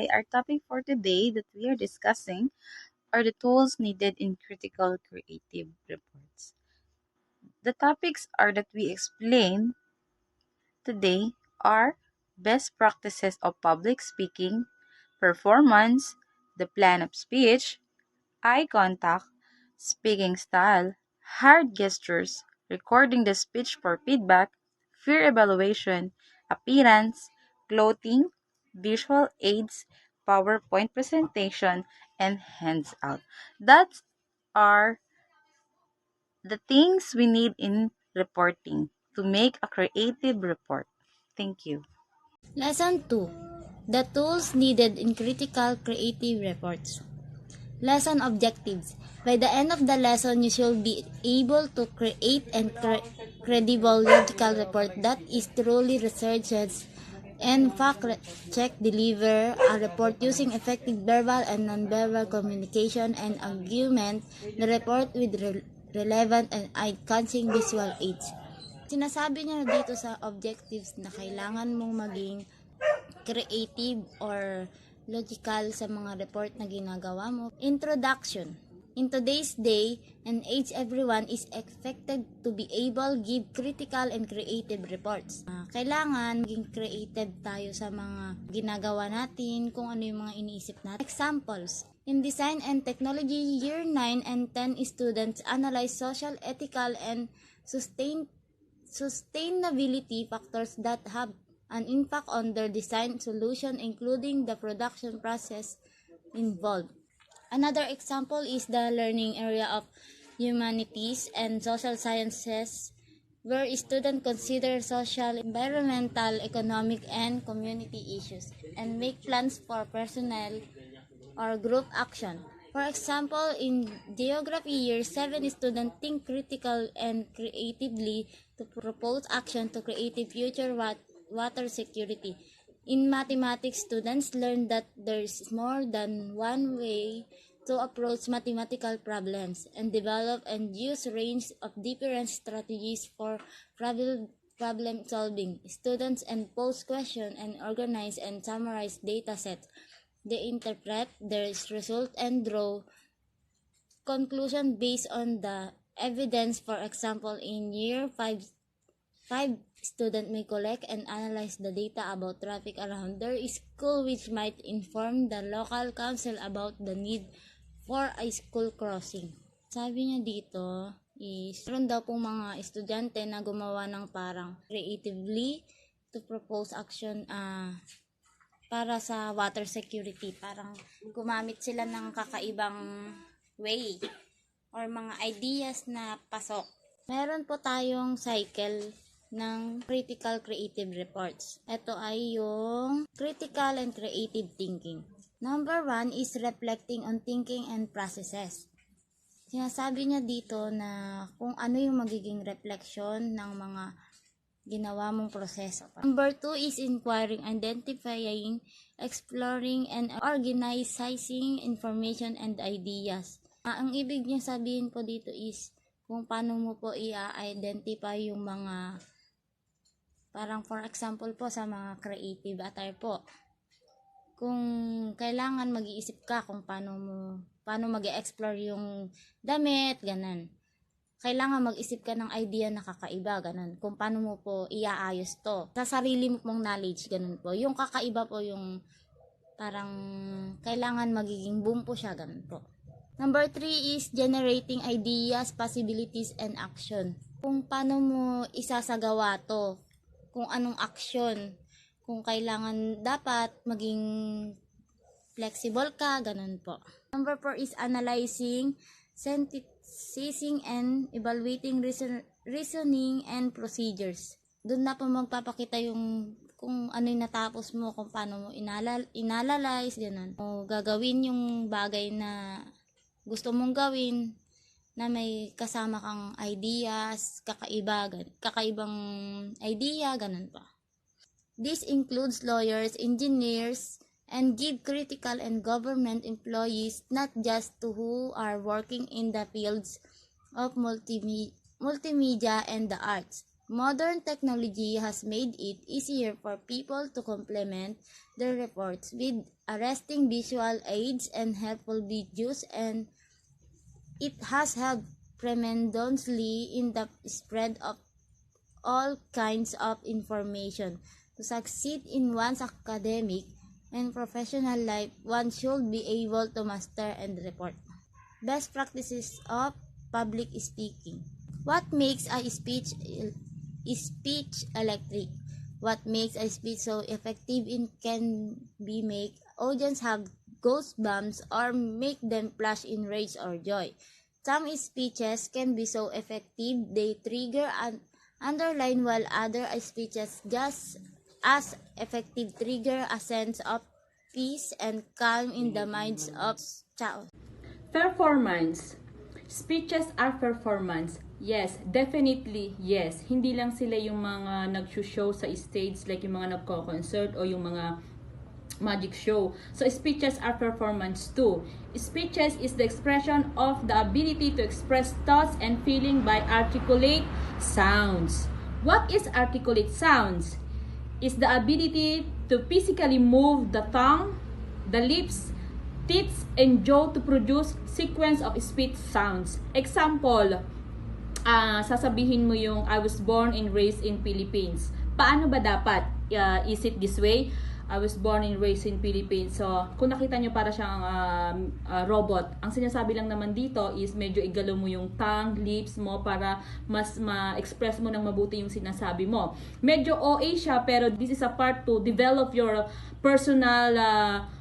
Hi, our topic for today that we are discussing are the tools needed in critical creative reports. The topics are that we explain today are best practices of public speaking, performance, the plan of speech, eye contact, speaking style, hard gestures, recording the speech for feedback, fear evaluation, appearance, clothing, visual aids, PowerPoint presentation, and hands out. That are the things we need in reporting to make a creative report. Thank you. Lesson 2. The tools needed in critical creative reports. Lesson objectives. By the end of the lesson, you should be able to create and credible logical report that is truly researched and fact-check deliver a report using effective verbal and non-verbal communication and argument the report with relevant and eye-catching visual aids. Sinasabi niya dito sa objectives na kailangan mong maging creative or logical sa mga report na ginagawa mo. Introduction. In today's day and age, everyone is expected to be able to give critical and creative reports. Kailangan maging creative tayo sa mga ginagawa natin, kung ano yung mga iniisip natin. Examples. In Design and Technology, Year 9 and 10 students analyze social, ethical, and sustainability factors that have an impact on their design solution, including the production process involved. Another example is the learning area of humanities and social sciences, where students consider social, environmental, economic, and community issues and make plans for personal or group action. For example, in Geography Year 7, students think critical and creatively to propose action to create a future water security. In mathematics, students learn that there is more than one way to approach mathematical problems and develop and use range of different strategies for problem solving. Students and pose questions and organize and summarize data sets. They interpret their result and draw conclusion based on the evidence. For example, in year 5 students may collect and analyze the data about traffic around their school, which might inform the local council about the need for a school crossing. Sabi niya dito is, meron daw pong mga estudyante na gumawa ng parang creatively to propose action para sa water security. Parang gumamit sila ng kakaibang way or mga ideas na pasok. Meron po tayong cycle ng critical creative reports. Ito ay yung critical and creative thinking. Number 1 is reflecting on thinking and processes. Sinasabi niya dito na kung ano yung magiging reflection ng mga ginawa mong proseso. Number 2 is inquiring, identifying, exploring, and organizing information and ideas. Ang ibig niya sabihin po dito is kung paano mo po i-identify yung mga, parang for example po sa mga creative attire po. Kung kailangan mag-iisip ka kung paano mag-explore yung damit, ganun. Kailangan mag-isip ka ng idea na kakaiba, ganun. Kung paano mo po iaayos to. Sa sarili mo pong knowledge, ganun po. Yung kakaiba po yung parang kailangan magiging boom po siya, ganun po. Number 3 is generating ideas, possibilities, and action. Kung paano mo isasagawa to. Kung anong action. Kung kailangan dapat maging flexible ka, ganun po. Number 4 is analyzing, synthesizing, and evaluating reasoning and procedures. Doon na po magpapakita yung kung ano yung natapos mo, kung paano mo inanalyze, ganun. O gagawin yung bagay na gusto mong gawin na may kasama kang ideas, kakaibang idea, ganun pa. This includes lawyers, engineers, and give critical and government employees, not just to who are working in the fields of multimedia and the arts. Modern technology has made it easier for people to complement their reports with arresting visual aids and helpful videos, and it has helped tremendously in the spread of all kinds of information. To succeed in one's academic and professional life, one should be able to master and report. Best practices of public speaking. What makes a speech electric? What makes a speech so effective in can be make audience have goosebumps or make them flash in rage or joy. Some speeches can be so effective they trigger an underline, while other speeches just as effective trigger a sense of peace and calm in the minds of chaos. Performance. Speeches are performance. Yes, definitely yes. Hindi lang sila yung mga nag-show sa stage like yung mga nagko-concert o yung mga magic show. So speeches are performance too. Speeches is the expression of the ability to express thoughts and feeling by articulate sounds. What is articulate sounds? Is the ability to physically move the tongue, the lips, teeth, and jaw to produce sequence of speech sounds. Example, sasabihin mo yung I was born and raised in Philippines. Paano ba dapat? Is it this way? I was born and raised in Philippines. So, kung nakita nyo para siyang robot, ang sinasabi lang naman dito is medyo igalaw mo yung tongue, lips mo para mas ma-express mo ng mabuti yung sinasabi mo. Medyo OA siya, pero this is a part to develop your personal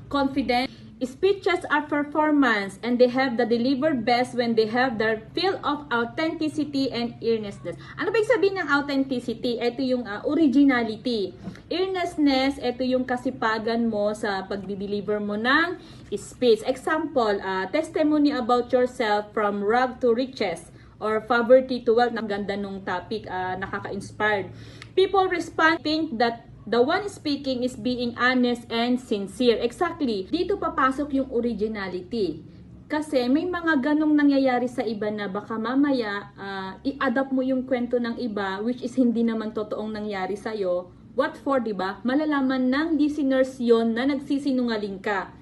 confidence. Speeches are performance and they have the delivered best when they have their feel of authenticity and earnestness. Ano ba yung sabihin ng authenticity? Ito yung originality. Earnestness, ito yung kasipagan mo sa pagdi-deliver mo ng speech. Example, testimony about yourself from rag to riches or poverty to wealth. Ang ganda nung topic, nakaka-inspired. People respond, think that the one speaking is being honest and sincere. Exactly. Dito papasok yung originality. Kasi may mga ganong nangyayari sa iba na baka mamaya i-adapt mo yung kwento ng iba which is hindi naman totoong nangyari sa'yo. What for, diba? Malalaman ng listeners yon na nagsisinungaling ka.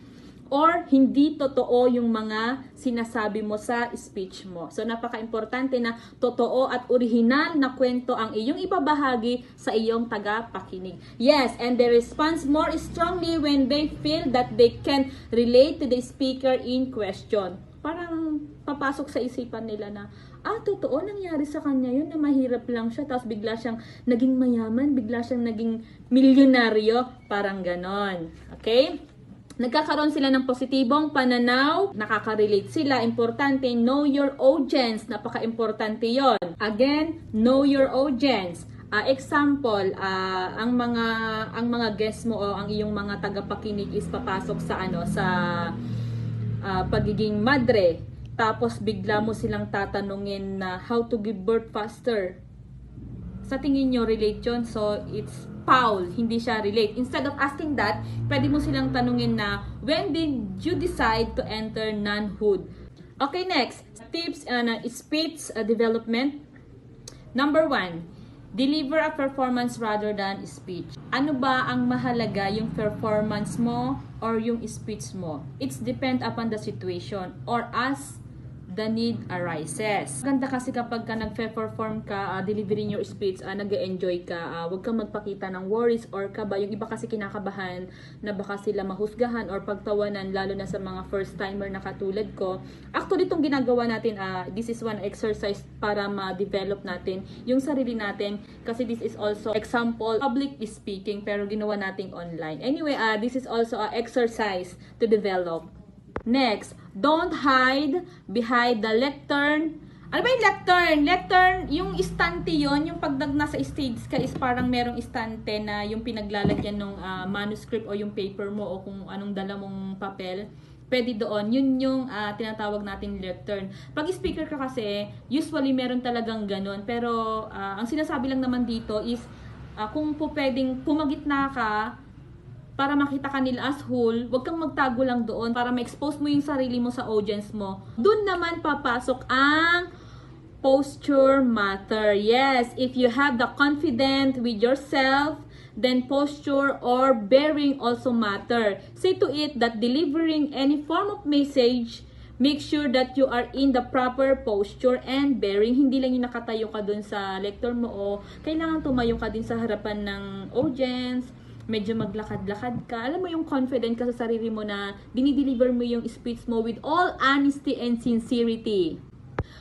Or hindi totoo yung mga sinasabi mo sa speech mo. So, napaka-importante na totoo at original na kwento ang iyong ibabahagi sa iyong tagapakinig. Yes, and they respond more strongly when they feel that they can relate to the speaker in question. Parang papasok sa isipan nila na, totoo, nangyari sa kanya yun na mahirap lang siya, tapos bigla siyang naging mayaman, bigla siyang naging milyonaryo, parang ganon. Okay? Nagkakaroon sila ng positibong pananaw, nakaka-relate sila, importante, know your audience, napaka-importante yon. Again, know your audience. Example, ang mga guests mo o ang iyong mga tagapakinig is papasok sa pagiging madre. Tapos bigla mo silang tatanungin na how to give birth faster. Sa tingin nyo, relate yun? So, it's foul, hindi siya relate. Instead of asking that, pwede mo silang tanungin na, when did you decide to enter nunhood? Okay, next. Tips on speech development. Number 1, deliver a performance rather than speech. Ano ba ang mahalaga, yung performance mo or yung speech mo? It's depend upon the situation or as the need arises. Ganda kasi kapag ka nag-perform ka, delivering your speech, nag-enjoy ka, huwag kang magpakita ng worries or kaba. Yung iba kasi kinakabahan na baka sila mahusgahan or pagtawanan, lalo na sa mga first timer na katulad ko. Actually, itong ginagawa natin, this is one exercise para ma-develop natin yung sarili natin kasi this is also example public speaking pero ginawa nating online. Anyway, this is also an exercise to develop. Next, don't hide behind the lectern. Ano ba yung lectern? Lectern, yung istante yon, yung pag nasa stage ka is parang merong istante na yung pinaglalagyan ng manuscript o yung paper mo o kung anong dala mong papel. Pwede doon. Yun yung tinatawag nating lectern. Pag speaker ka kasi, usually meron talagang ganun. Pero ang sinasabi lang naman dito is kung po pwedeng pumagitna ka, para makita ka nila as whole, huwag kang magtago lang doon para ma-expose mo yung sarili mo sa audience mo. Doon naman papasok ang posture matter. Yes, if you have the confidence with yourself, then posture or bearing also matter. Say to it that delivering any form of message, make sure that you are in the proper posture and bearing. Hindi lang yung nakatayo ka dun sa lecture mo o kailangan tumayo ka din sa harapan ng audience, medyo maglakad-lakad ka. Alam mo yung confident ka sa sarili mo na dinideliver mo yung speech mo with all honesty and sincerity.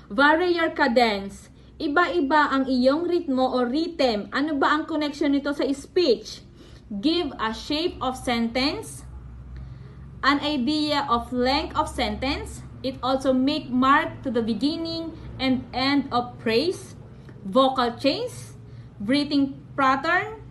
Vary your cadence. Iba-iba ang iyong ritmo o rhythm. Ano ba ang connection nito sa speech? Give a shape of sentence, an idea of length of sentence. It also make mark to the beginning and end of phrase, vocal change, breathing pattern,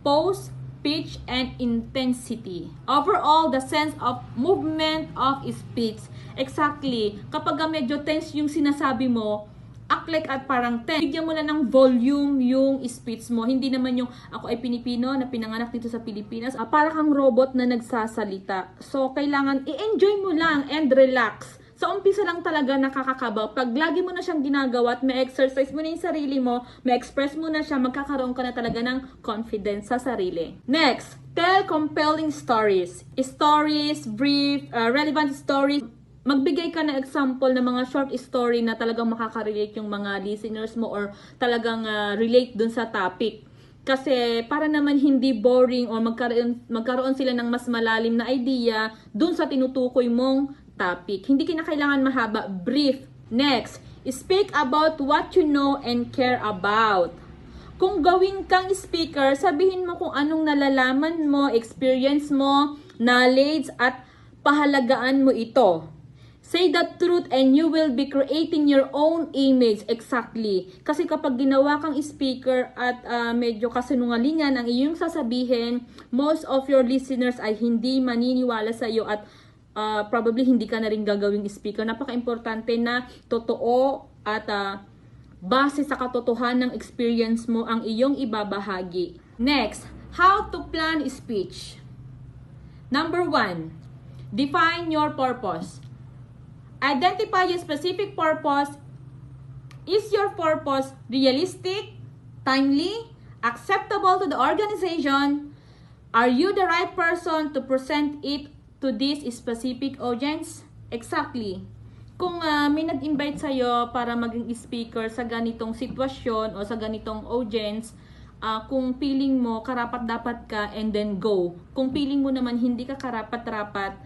pause, pitch, and intensity. Overall, the sense of movement of speech. Exactly. Kapag medyo tense yung sinasabi mo, act like at parang tense. Bigyan mo lang ng volume yung speech mo. Hindi naman yung ako ay Pilipino na pinanganak dito sa Pilipinas. Para kang robot na nagsasalita. So, kailangan i-enjoy mo lang and relax. Sa umpisa lang talaga nakakakabaw. Pag lagi mo na siyang ginagawa at may exercise mo na yung sarili mo, may express mo na siya, magkakaroon ka na talaga ng confidence sa sarili. Next, tell compelling stories. Stories, brief, relevant stories. Magbigay ka ng example ng mga short story na talagang makaka-relate yung mga listeners mo or talagang relate dun sa topic. Kasi para naman hindi boring or magkaroon sila ng mas malalim na idea dun sa tinutukoy mong topic. Hindi kinakailangan mahaba, brief. Next, speak about what you know and care about. Kung gawin kang speaker, sabihin mo kung anong nalalaman mo, experience mo, knowledge, at pahalagaan mo ito. Say the truth and you will be creating your own image. Exactly. Kasi kapag ginawa kang speaker at medyo kasinungalingan ang iyong sasabihin, most of your listeners ay hindi maniniwala sa iyo at probably hindi ka na rin gagawing speaker. Napaka-importante na totoo at base sa katotohanan ng experience mo ang iyong ibabahagi. Next, how to plan speech. Number 1, define your purpose. Identify your specific purpose. Is your purpose realistic, timely, acceptable to the organization? Are you the right person to present it to this specific audience? Exactly. Kung may nag-invite sa'yo para maging speaker sa ganitong sitwasyon o sa ganitong audience, kung feeling mo karapat-dapat ka, and then go. Kung feeling mo naman hindi ka karapat-rapat,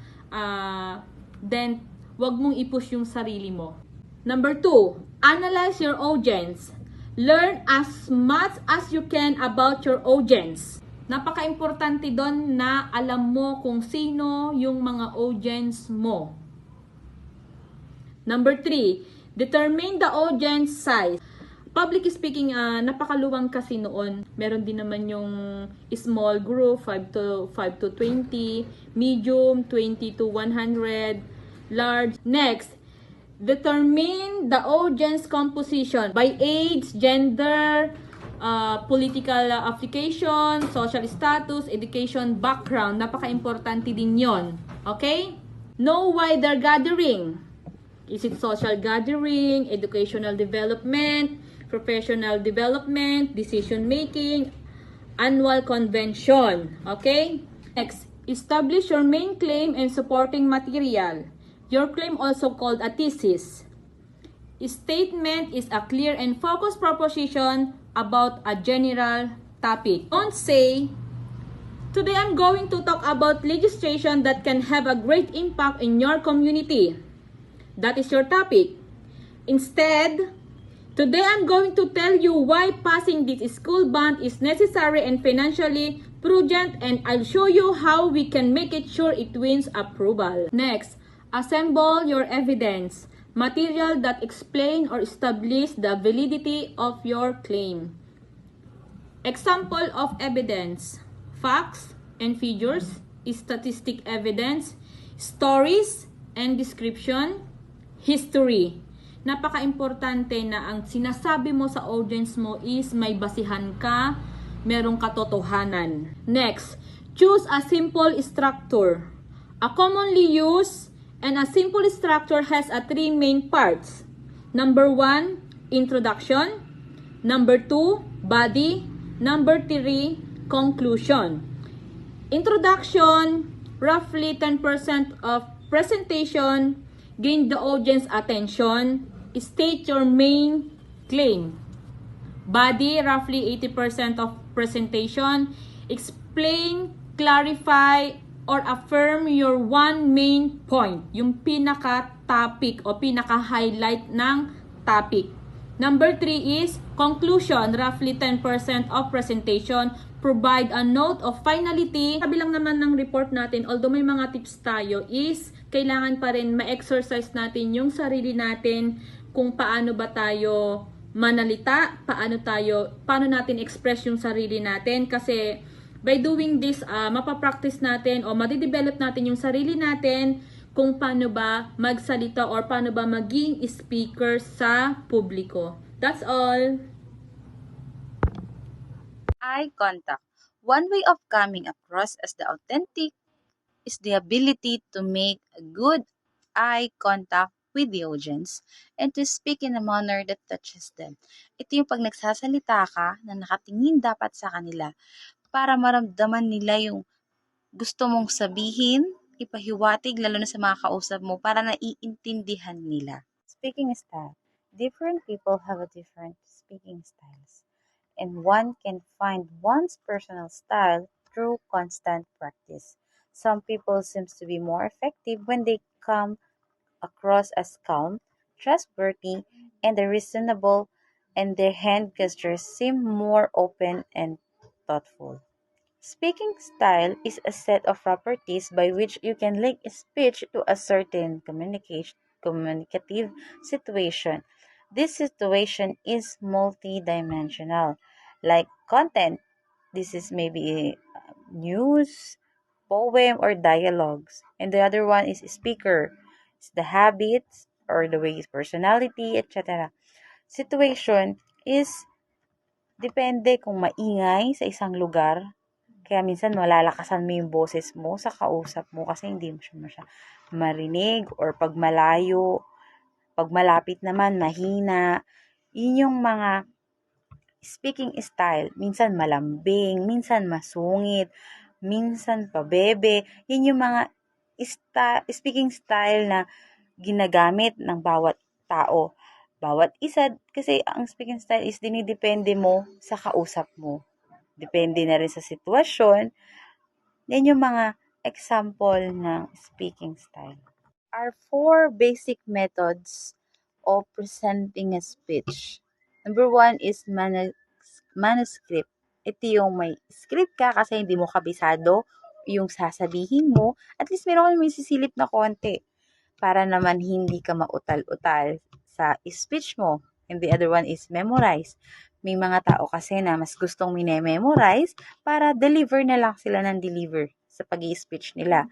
then wag mong i-push yung sarili mo. Number 2, analyze your audience. Learn as much as you can about your audience. Napaka-importante doon na alam mo kung sino yung mga audience mo. Number 3, determine the audience size. Public speaking, napakaluwang kasi noon. Meron din naman yung small group, 5 to 20, medium, 20 to 100, large. Next, determine the audience composition by age, gender, political affiliation, social status, education background. Napaka-importante din yon. Okay? Know why they're gathering. Is it social gathering, educational development, professional development, decision making, annual convention? Okay? Next, establish your main claim and supporting material. Your claim, also called a thesis. Statement is a clear and focused proposition about a general topic. Don't say, today I'm going to talk about legislation that can have a great impact in your community. That is your topic. Instead, today I'm going to tell you why passing this school bond is necessary and financially prudent, and I'll show you how we can make it sure it wins approval. Next, assemble your evidence. Material that explain or establish the validity of your claim. Example of evidence: facts and figures, statistic evidence, stories and description, history. Napaka-importante na ang sinasabi mo sa audience mo is may basihan ka, merong katotohanan. Next, choose a simple structure. A commonly used and a simple structure has 3 main parts. Number 1, introduction. Number 2, body. Number 3, conclusion. Introduction, roughly 10% of presentation. Gain the audience attention. State your main claim. Body, roughly 80% of presentation. Explain, clarify, or affirm your one main point. Yung pinaka-topic o pinaka-highlight ng topic. Number 3 is conclusion, roughly 10% of presentation. Provide a note of finality. Sabi lang naman ng report natin, although may mga tips tayo, is kailangan pa rin ma-exercise natin yung sarili natin kung paano ba tayo manalita, paano natin express yung sarili natin. Kasi by doing this, mapapractice natin o madidevelop natin yung sarili natin kung paano ba magsalita or paano ba maging speaker sa publiko. That's all. Eye contact. One way of coming across as the authentic is the ability to make a good eye contact with the audience and to speak in a manner that touches them. Ito yung pag nagsasalita ka na nakatingin dapat sa kanila para maramdaman nila yung gusto mong sabihin, ipahiwatig lalo na sa mga kausap mo para naiintindihan nila. Speaking style. Different people have a different speaking styles, and one can find one's personal style through constant practice. Some people seems to be more effective when they come across as calm, trustworthy, and reasonable, and their hand gestures seem more open and thoughtful. Speaking style is a set of properties by which you can link speech to a certain communicative situation. This situation is multidimensional, like content. This is maybe news, poem, or dialogues. And the other one is speaker. It's the habits or the way his personality, etc. Situation is depende kung maingay sa isang lugar. Kaya minsan malalakasan mo yung boses mo sa kausap mo kasi hindi mo siya marinig, or pag malayo, pag malapit naman mahina. Yun yung mga speaking style. Minsan malambing, minsan masungit, minsan pabebe. Yun yung mga speaking style na ginagamit ng bawat tao. Bawat isa, kasi ang speaking style is dinidepende mo sa kausap mo. Depende na rin sa sitwasyon. Yan yung mga example ng speaking style. Are four basic methods of presenting a speech. Number one is manuscript. Ito yung may script ka kasi hindi mo kabisado yung sasabihin mo. At least meron kang may sisilip na konti para naman hindi ka mautal-utal sa speech mo. And the other one is memorize. May mga tao kasi na mas gustong mine-memorize para deliver na lang sila ng deliver sa pag-i-speech nila.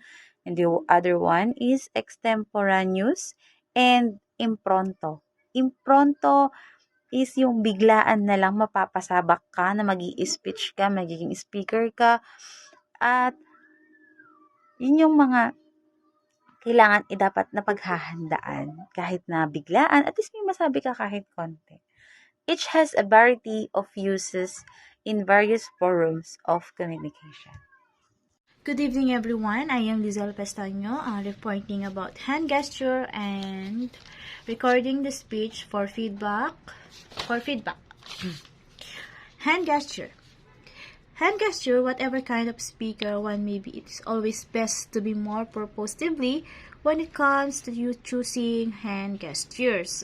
And the other one is extemporaneous and impronto. Impronto is yung biglaan na lang mapapasabak ka na mag-i-speech ka, magiging speaker ka. At yun yung mga kailangan dapat na paghahandaan kahit na biglaan, at least may masabi ka kahit konti. Each has a variety of uses in various forums of communication. Good evening, everyone. I am Lizelle Pestaño, reporting about hand gesture and recording the speech for feedback. Hand gesture. Hand gesture, whatever kind of speaker one may be, it is always best to be more purposefully when it comes to you choosing hand gestures.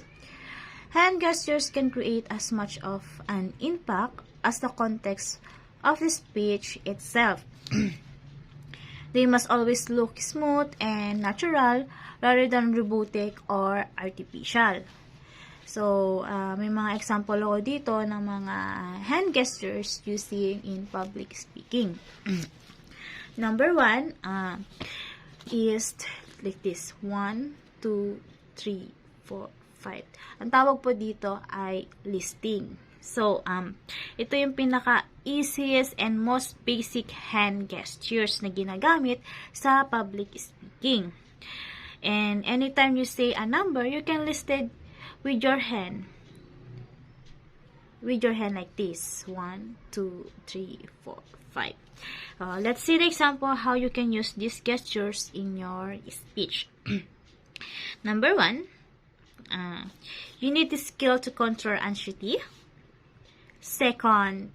Hand gestures can create as much of an impact as the context of the speech itself. They must always look smooth and natural rather than robotic or artificial. So, may mga example ako dito ng mga hand gestures using in public speaking. Number 1 is like this. 1, 2, 3, 4, 5. Ang tawag po dito ay listing. So, ito yung pinaka-easiest and most basic hand gestures na ginagamit sa public speaking. And anytime you say a number, you can list it with your hand. with your hand like this. 1, 2, 3, 4, 5. Let's see the example how you can use these gestures in your speech. Number 1, you need the skill to control anxiety. Second,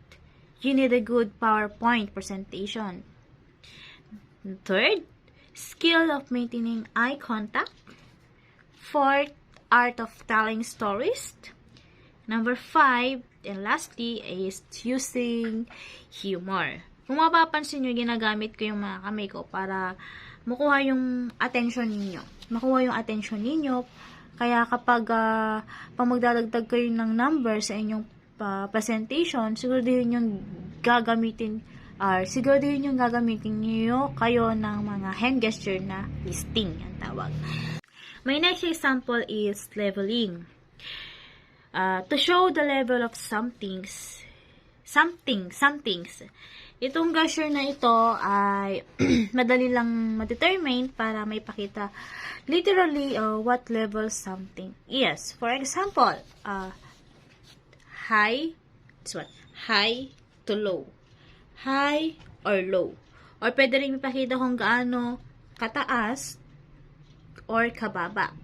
you need a good PowerPoint presentation. Third, skill of maintaining eye contact. Fourth, art of telling stories. Number 5, and lastly, is using humor. Kung mapapansin nyo, ginagamit ko yung mga kamay ko para makuha yung attention ninyo. Kaya kapag magdadagdag kayo ng number sa inyong presentation, siguraduhin yung gagamitin niyo kayo ng mga hand gesture na listing ang tawag. My next example is leveling. To show the level of somethings. Itong gesture na ito ay madali lang ma-determine para may pakita literally what level something is. For example, high to low. High or low. Or pwede rin ipakita kung gaano kataas or kababa.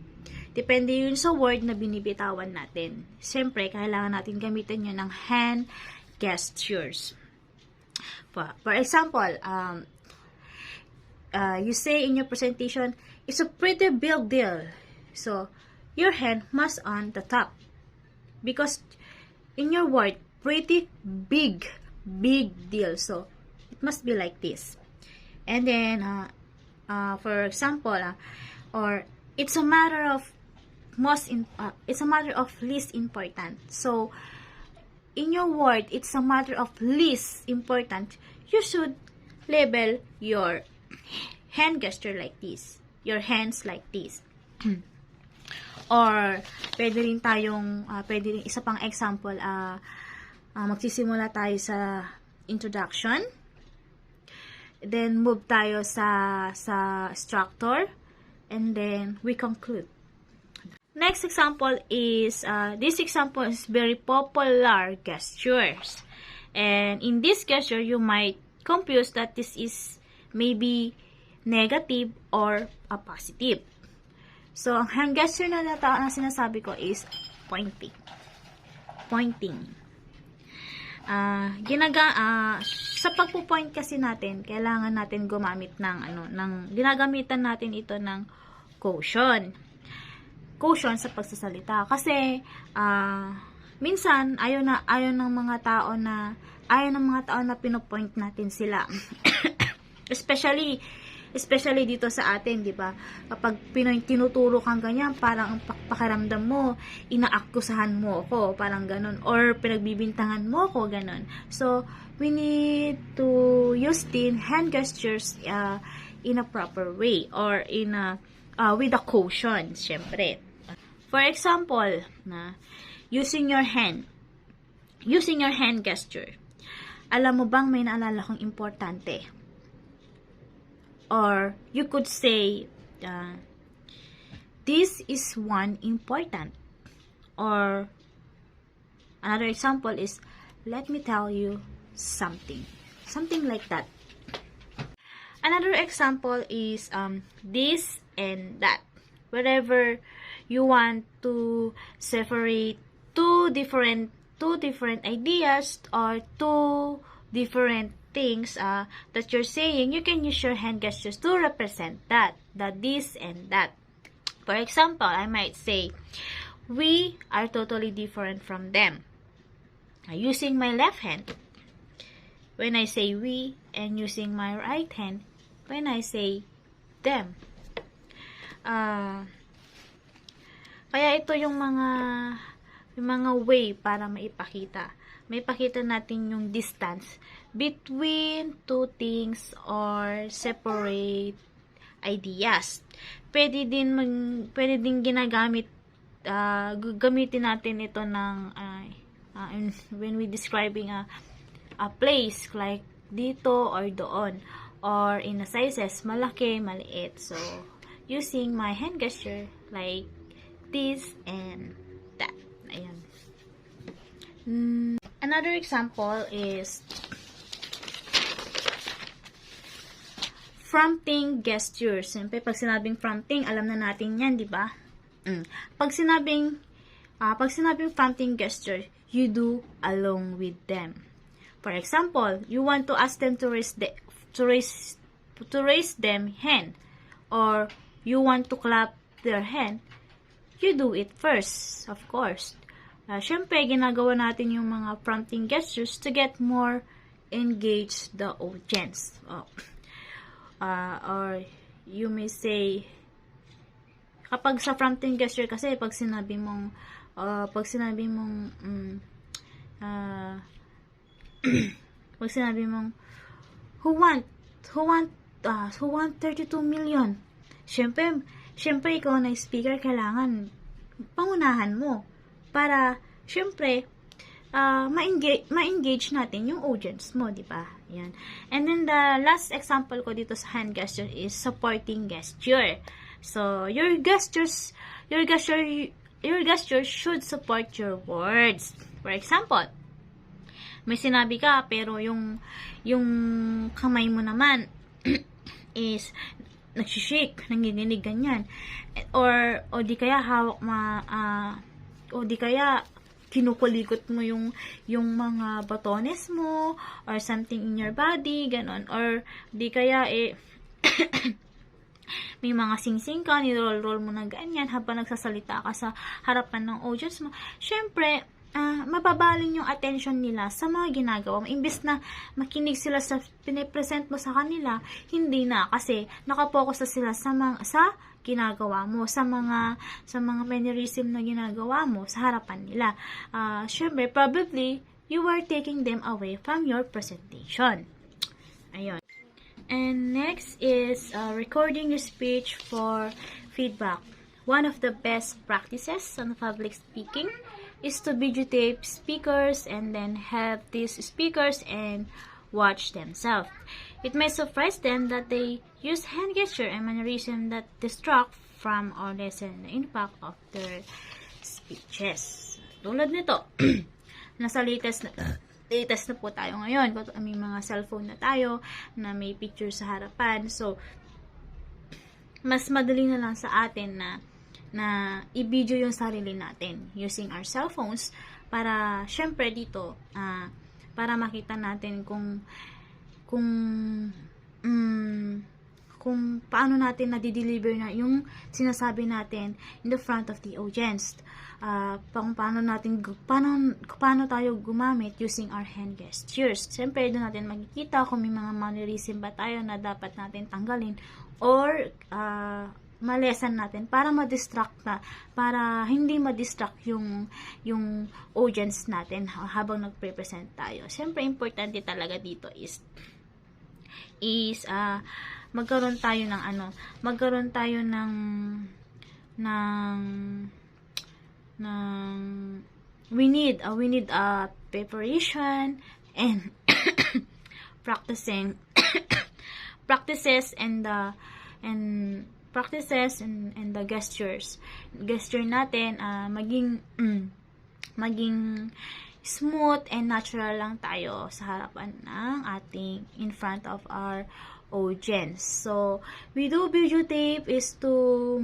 Depende yun sa word na binibitawan natin. Siyempre, kailangan natin gamitin yun ng hand gestures. For example, you say in your presentation, it's a pretty big deal. So, your hand must on the top. Because in your word, pretty big deal. So, it must be like this. And then, for example, or it's a matter of least important. So, in your word, it's a matter of least important. You should label your hand gesture like this. Your hands like this. Or, pwede rin isa pang example, magsisimula tayo sa introduction. Then, move tayo sa structure. And then, we conclude. Next example is, this example is very popular gestures. And in this gesture, you might confuse that this is maybe negative or a positive. So, ang hand gesture na sinasabi ko is pointing. Sa pagpo-point kasi natin, kailangan natin gumamit ginagamitan natin ito ng caution sa pagsasalita. Kasi, minsan, ayaw ng mga tao na pinopoint natin sila. Especially dito sa atin, di ba? Kapag tinuturo kang ganyan, parang ang pakiramdam mo, inaakusahan mo ako, parang ganun. Or pinagbibintangan mo ako, ganun. So, we need to use the hand gestures in a proper way or with a caution, syempre. For example, using your hand gesture. Alam mo bang may naalala kong importante? Or you could say, this is one important. Or another example is, let me tell you something. Something like that. Another example is this and that. Wherever you want to separate two different ideas or two different things that you're saying, you can use your hand gestures to represent that, this and that. For example, I might say, we are totally different from them. Using my left hand when I say we, and using my right hand when I say them. Kaya ito yung mga way para maipakita. Maipakita natin yung distance between two things or separate ideas. Pwede din gamitin natin ito ng when we describing a place like dito or doon, or in a sizes, malaki, maliit. So, using my hand gesture like this and that. Ayan. Another example is prompting gestures. Siyempre, pag sinabing prompting, alam na natin yan, di ba? Pag sinabing prompting gesture, you do along with them. For example, you want to ask them to raise them hand, or you want to clap their hand, you do it first, of course. Syempre, ginagawa natin yung mga prompting gestures to get more engaged the audience. Or you may say, kapag sa prompting gesture kasi, pag sinabi mong, pag sinabi mong, who want 32 million? Syempre, ikaw na speaker, kailangan pangunahan mo para syempre ma-engage natin yung audience mo, di ba? Yan. And then the last example ko dito sa hand gesture is supporting gesture. So your gestures should support your words. For example, may sinabi ka pero yung kamay mo naman is nagsishake, nanginginig ganyan. Or di kaya hawak o di kaya kinukulikot mo yung mga batones mo or something in your body, ganon. Or di kaya may mga sing-sing ka, nirol-roll mo na ganyan habang nagsasalita ka sa harapan ng audience mo. Syempre, mababaling yung attention nila sa mga ginagawa mo. Imbes na makinig sila sa pinipresent mo sa kanila, hindi na, kasi nakapokus na sila sa ginagawa mo, sa mga mannerism na ginagawa mo sa harapan nila. Syempre, probably you are taking them away from your presentation. Ayun. And next is recording your speech for feedback. One of the best practices on public speaking is to videotape speakers and then have these speakers and watch themselves. It may surprise them that they use hand gesture and mannerism that distract from or lessen the impact of their speeches. Tulad nito, nasa latest na po tayo ngayon. May mga cellphone na tayo na may picture sa harapan. So, mas madali na lang sa atin na i-video yung sarili natin using our cellphones para, syempre dito, para makita natin kung paano natin na-deliver na yung sinasabi natin in the front of the audience. Paano tayo gumamit using our hand gestures. Siyempre, doon natin makikita kung may mga mannerism ba tayo na dapat natin tanggalin or malesan natin para para hindi ma-distract yung audience natin habang nagpe-present tayo. Siyempre, importante talaga dito is magkaroon tayo ng we need preparation and practices and the gesture natin maging smooth and natural lang tayo sa harapan ng ating in front of our audience. So, we do videotape is to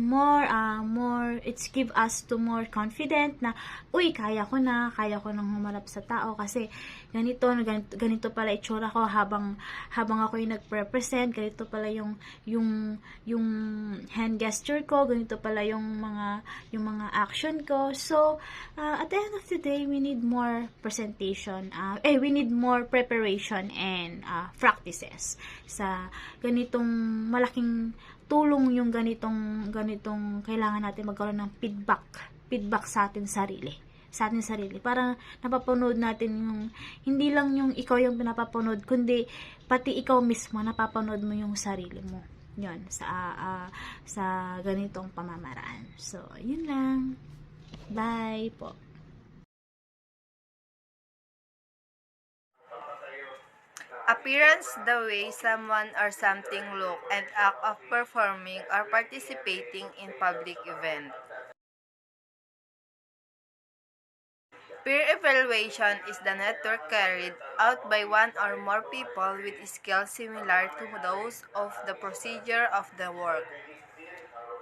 it's give us to more confident na, kaya ko nang humarap sa tao kasi ganito pala itsura ko habang ako yung nagpe-present, ganito pala yung hand gesture ko, ganito pala yung mga action ko. So, at the end of the day, we need more presentation, we need more preparation and practices sa ganitong malaking tulong yung ganitong kailangan natin magkaroon ng feedback sa ating sarili para napapanood natin yung hindi lang yung ikaw yung pinapapanood kundi pati ikaw mismo napapanood mo yung sarili mo yun sa ganitong pamamaraan. So yun lang, bye po. Appearance, the way someone or something look and act of performing or participating in public event. Peer evaluation is the network carried out by one or more people with skills similar to those of the procedure of the work.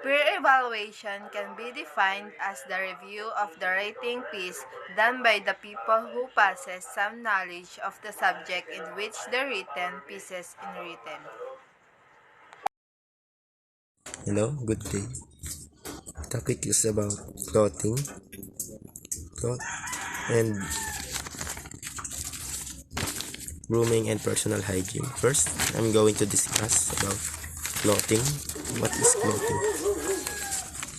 Peer evaluation can be defined as the review of the writing piece done by the people who possess some knowledge of the subject in which the written pieces is written. Hello, good day. Topic is about clothing, cloth, and grooming and personal hygiene. First, I'm going to discuss about clothing. What is clothing?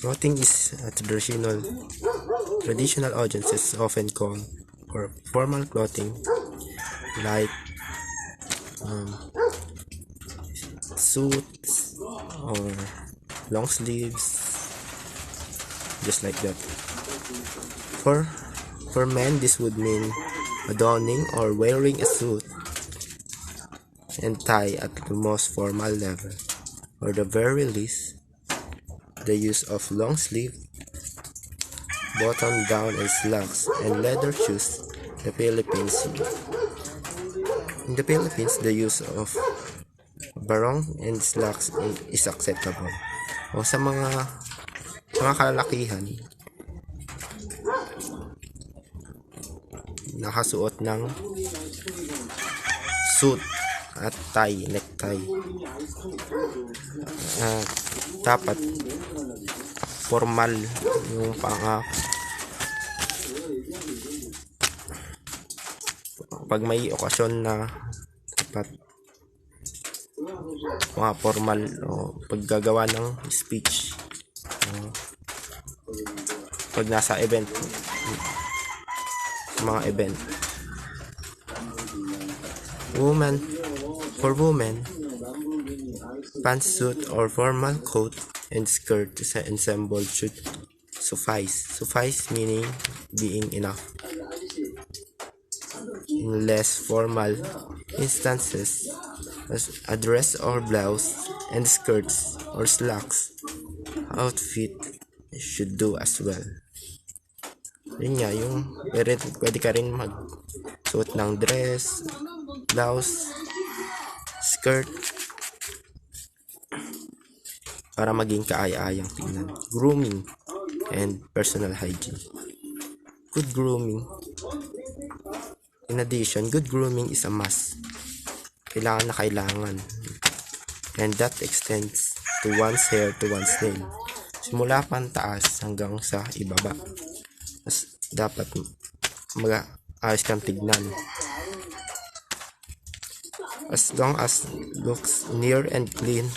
Clothing is a traditional audiences often call for formal clothing like suits or long sleeves, just like that. For for men, this would mean adorning or wearing a suit and tie at the most formal level, or the very least, the use of long sleeve, button down and slacks, and leather shoes. The Philippines, in the Philippines, the use of barong and slacks is acceptable. O sa mga kalalakihan, nakasuot ng suit at necktie. At dapat formal yung pag may okasyon na dapat mga formal o paggagawa ng speech o pag nasa event, mga event. For women, pantsuit or formal coat and skirt ensemble should suffice meaning being enough. In less formal instances, as a dress or blouse and skirts or slacks outfit should do as well. Yun nga, yung pwede ka rin magsuot ng dress, blouse, skirt para maging kaaya-ayang tingnan. Grooming and personal hygiene. Good grooming. In addition, good grooming is a must. Kailangan na kailangan. And that extends to one's hair to one's nail. Simula pantaas hanggang sa ibaba. Dapat ayos kang tignan. As long as looks near and clean,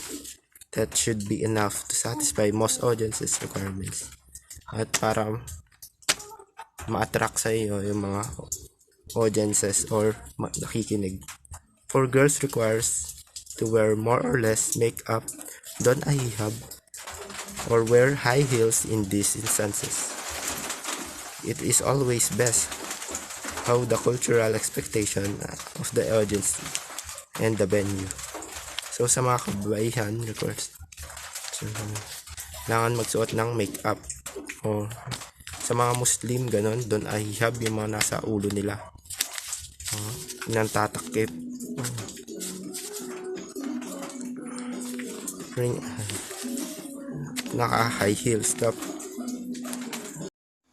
that should be enough to satisfy most audiences requirements. At para ma-attract sa iyo yung mga audiences or nakikinig. For girls requires to wear more or less makeup, don a hijab, or wear high heels in these instances. It is always best how the cultural expectation of the audience and the venue. So sa mga kababaihan, requires kailangan magsuot ng makeup o sa mga Muslim ganon, doon ay hijab yung mga nasa ulo nila. Nang tatakip. Naka high heels top.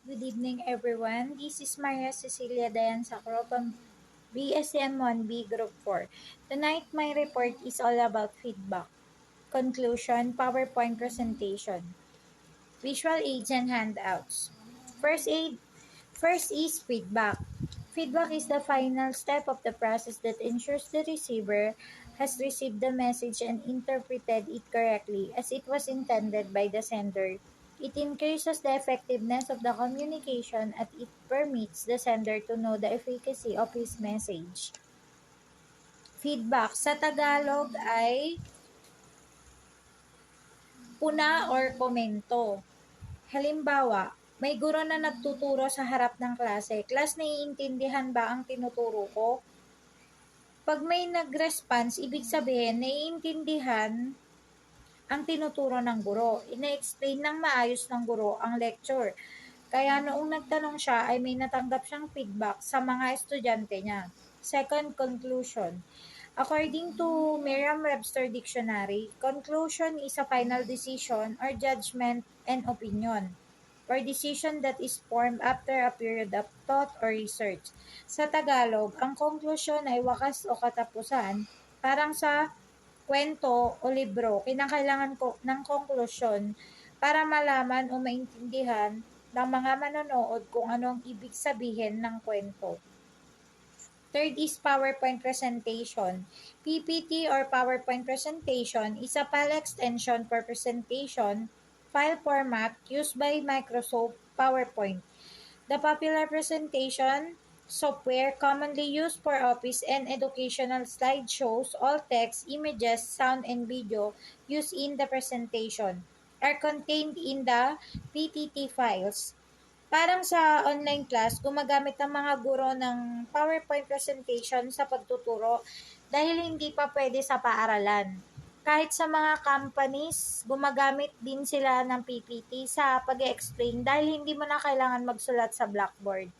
Good evening, everyone. This is Maria Cecilia Dayan Sacro from BSM 1B Group 4. Tonight, my report is all about feedback. Conclusion, PowerPoint presentation, visual aids and handouts. First is feedback. Feedback is the final step of the process that ensures the receiver has received the message and interpreted it correctly as it was intended by the sender. It increases the effectiveness of the communication and it permits the sender to know the efficacy of his message. Feedback sa Tagalog ay puna or komento. Halimbawa, may guro na nagtuturo sa harap ng klase. Class, naiintindihan ba ang tinuturo ko? Pag may nag-response, ibig sabihin, naiintindihan ang tinuturo ng guro. Ina-explain ng maayos ng guro ang lecture. Kaya noong nagtanong siya ay may natanggap siyang feedback sa mga estudyante niya. Second, conclusion. According to Merriam-Webster Dictionary, conclusion is a final decision or judgment and opinion, or decision that is formed after a period of thought or research. Sa Tagalog, ang konklusyon ay wakas o katapusan. Parang sa kwento o libro, kinakailangan ko ng konklusyon para malaman o maintindihan ng mga manonood kung ano ang ibig sabihin ng kwento. Third is PowerPoint presentation. PPT or PowerPoint presentation is a file extension for presentation file format used by Microsoft PowerPoint. The popular presentation software commonly used for office and educational slideshows, all text, images, sound, and video used in the presentation are contained in the PTT files. Parang sa online class, gumagamit ang mga guro ng PowerPoint presentation sa pagtuturo dahil hindi pa pwede sa paaralan. Kahit sa mga companies, gumagamit din sila ng PPT sa pag explain dahil hindi mo na kailangan magsulat sa blackboard.